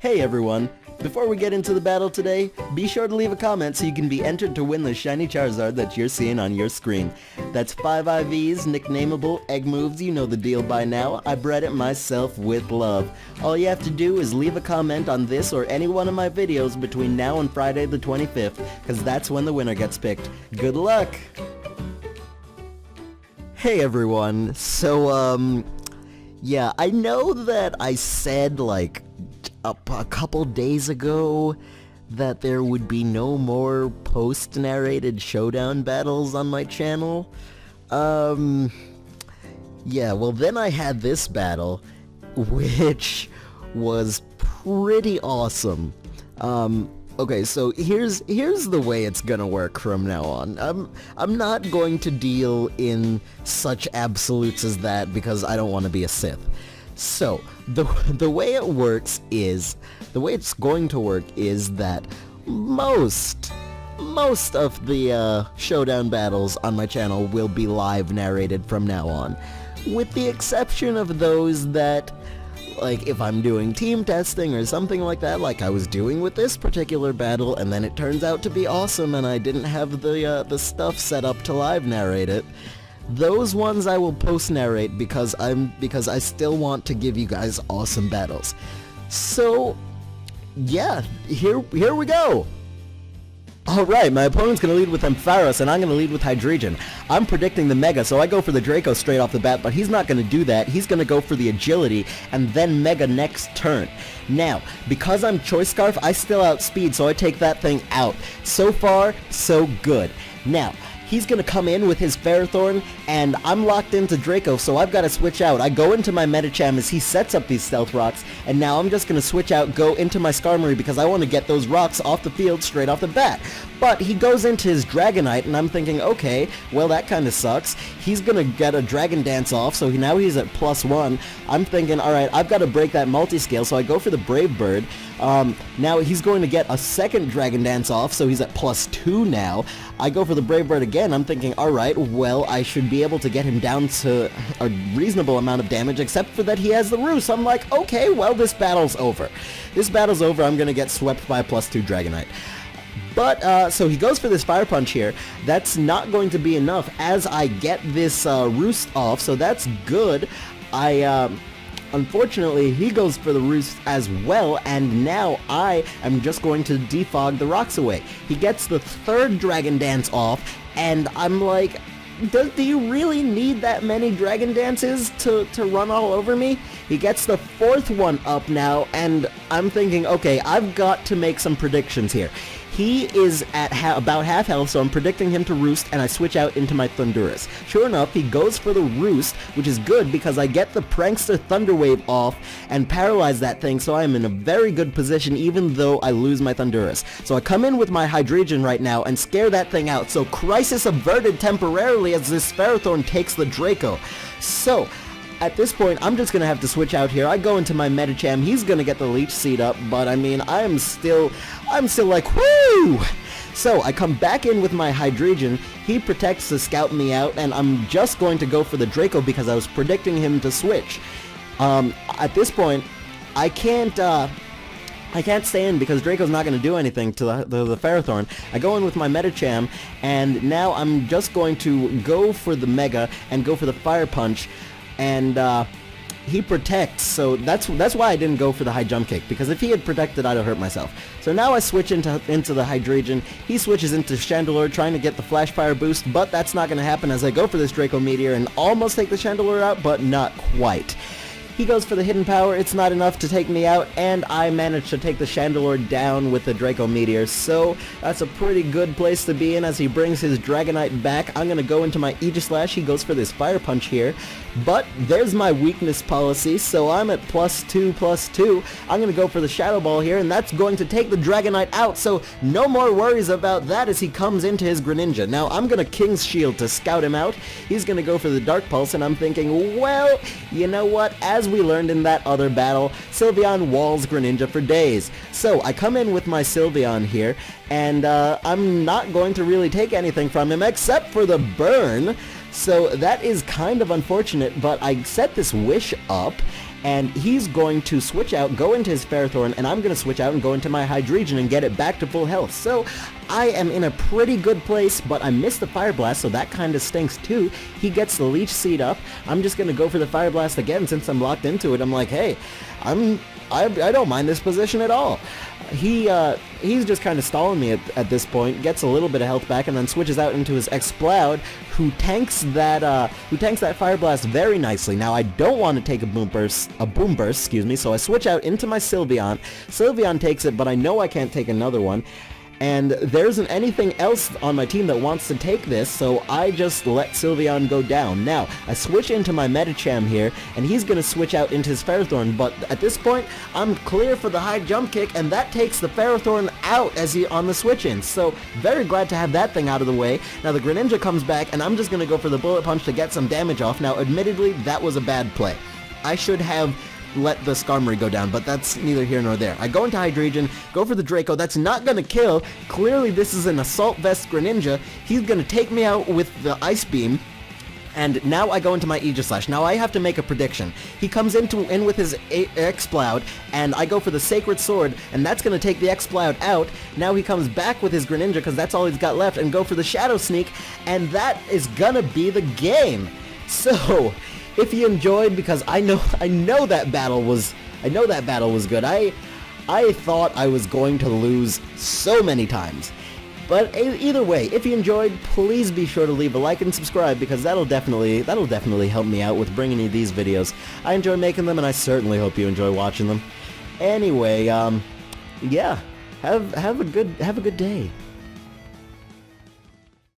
Hey everyone! Before we get into the battle today, be sure to leave a comment so you can be entered to win the shiny Charizard that you're seeing on your screen. That's 5 IVs, nicknameable, egg moves, you know the deal by now. I bred it myself with love. All you have to do is leave a comment on this or any one of my videos between now and Friday the 25th, cause that's when the winner gets picked. Good luck! Hey everyone, so yeah, I know that I said like a couple days ago that there would be no more post-narrated Showdown battles on my channel. Yeah, well then I had this battle, which was pretty awesome. Okay, so here's the way it's gonna work from now on. I'm not going to deal in such absolutes as that because I don't want to be a Sith. So, the way it works is, the way it's going to work is that most of the Showdown battles on my channel will be live narrated from now on. With the exception of those that, like if I'm doing team testing or something like that, like I was doing with this particular battle, and then it turns out to be awesome and I didn't have the stuff set up to live narrate it. Those ones I will post-narrate because I still want to give you guys awesome battles. So, yeah, here we go! Alright, my opponent's gonna lead with Ampharos, and I'm gonna lead with Hydreigon. I'm predicting the Mega, so I go for the Draco straight off the bat, but he's not gonna do that. He's gonna go for the Agility, and then Mega next turn. Now, because I'm Choice Scarf, I still outspeed, so I take that thing out. So far, so good. Now, he's gonna come in with his Ferrothorn, and I'm locked into Draco, so I've gotta switch out. I go into my Medicham as he sets up these Stealth Rocks, and now I'm just gonna switch out, go into my Skarmory because I want to get those rocks off the field straight off the bat. But he goes into his Dragonite, and I'm thinking, okay, well that kinda sucks. He's gonna get a Dragon Dance off, so now he's at +1. I'm thinking, alright, I've gotta break that multi-scale, so I go for the Brave Bird. Now he's going to get a second Dragon Dance off, so he's at +2 now. I go for the Brave Bird again. I'm thinking, alright, well, I should be able to get him down to a reasonable amount of damage, except for that he has the Roost. I'm like, okay, well, this battle's over. This battle's over. I'm gonna get swept by a +2 Dragonite. But, so he goes for this Fire Punch here. That's not going to be enough as I get this Roost off, so that's good. Unfortunately, he goes for the Roost as well, and now I am just going to defog the rocks away. He gets the third Dragon Dance off, and I'm like, do you really need that many Dragon Dances to run all over me? He gets the fourth one up now, and I'm thinking, okay, I've got to make some predictions here. He is at about half health, so I'm predicting him to Roost, and I switch out into my Thundurus. Sure enough, he goes for the Roost, which is good because I get the Prankster Thunder Wave off and paralyze that thing, so I am in a very good position even though I lose my Thundurus. So I come in with my Hydreigon right now and scare that thing out, so Crisis averted temporarily as this Ferrothorn takes the Draco. So, at this point, I'm just gonna have to switch out here. I go into my Medicham, he's gonna get the Leech Seed up, but I mean, I'm still like, woo! So, I come back in with my Hydreigon, he protects to scout me out, and I'm just going to go for the Draco because I was predicting him to switch. At this point, I can't stay in because Draco's not going to do anything to the Ferrothorn. I go in with my Medicham, and now I'm just going to go for the Mega and go for the Fire Punch. And he protects, so that's why I didn't go for the high jump kick, because if he had protected, I'd have hurt myself. So now I switch into the Hydreigon. He switches into Chandelure, trying to get the Flash Fire boost, but that's not going to happen as I go for this Draco Meteor and almost take the Chandelure out, but not quite. He goes for the Hidden Power, it's not enough to take me out, and I managed to take the Chandelure down with the Draco Meteor, so that's a pretty good place to be in as he brings his Dragonite back. I'm gonna go into my Aegislash, he goes for this Fire Punch here, but there's my weakness policy, so I'm at +2/+2. I'm gonna go for the Shadow Ball here, and that's going to take the Dragonite out, so no more worries about that as he comes into his Greninja. Now, I'm gonna King's Shield to scout him out. He's gonna go for the Dark Pulse, and I'm thinking, well, you know what, as we learned in that other battle, Sylveon walls Greninja for days. So, I come in with my Sylveon here, and I'm not going to really take anything from him except for the burn. So that is kind of unfortunate, but I set this Wish up, and he's going to switch out, go into his Ferrothorn, and I'm going to switch out and go into my Hydreigon and get it back to full health. So I am in a pretty good place, but I missed the Fire Blast, so that kind of stinks too. He gets the Leech Seed up. I'm just going to go for the Fire Blast again since I'm locked into it. I'm like, hey, I don't mind this position at all. He's just kind of stalling me at this point, gets a little bit of health back, and then switches out into his Exploud, who tanks that Fire Blast very nicely. Now I don't want to take a Boom Burst, excuse me, so I switch out into my Sylveon. Sylveon takes it, but I know I can't take another one. And there isn't anything else on my team that wants to take this, so I just let Sylveon go down. Now, I switch into my Medicham here, and he's going to switch out into his Ferrothorn, but at this point, I'm clear for the high jump kick, and that takes the Ferrothorn out as he on the switch-in. So, very glad to have that thing out of the way. Now, the Greninja comes back, and I'm just going to go for the Bullet Punch to get some damage off. Now, admittedly, that was a bad play. I should have let the Skarmory go down, but that's neither here nor there. I go into Hydreigon, go for the Draco. That's not going to kill. Clearly, this is an Assault Vest Greninja. He's going to take me out with the Ice Beam. And now I go into my Aegislash. Now I have to make a prediction. He comes in with his Exploud, and I go for the Sacred Sword, and that's going to take the Exploud out. Now he comes back with his Greninja, because that's all he's got left, and go for the Shadow Sneak, and that is going to be the game. So, if you enjoyed, because I know that battle was good. I thought I was going to lose so many times. But either way, if you enjoyed, please be sure to leave a like and subscribe, because that'll definitely help me out with bringing you these videos. I enjoy making them, and I certainly hope you enjoy watching them. Anyway, yeah, have a good day.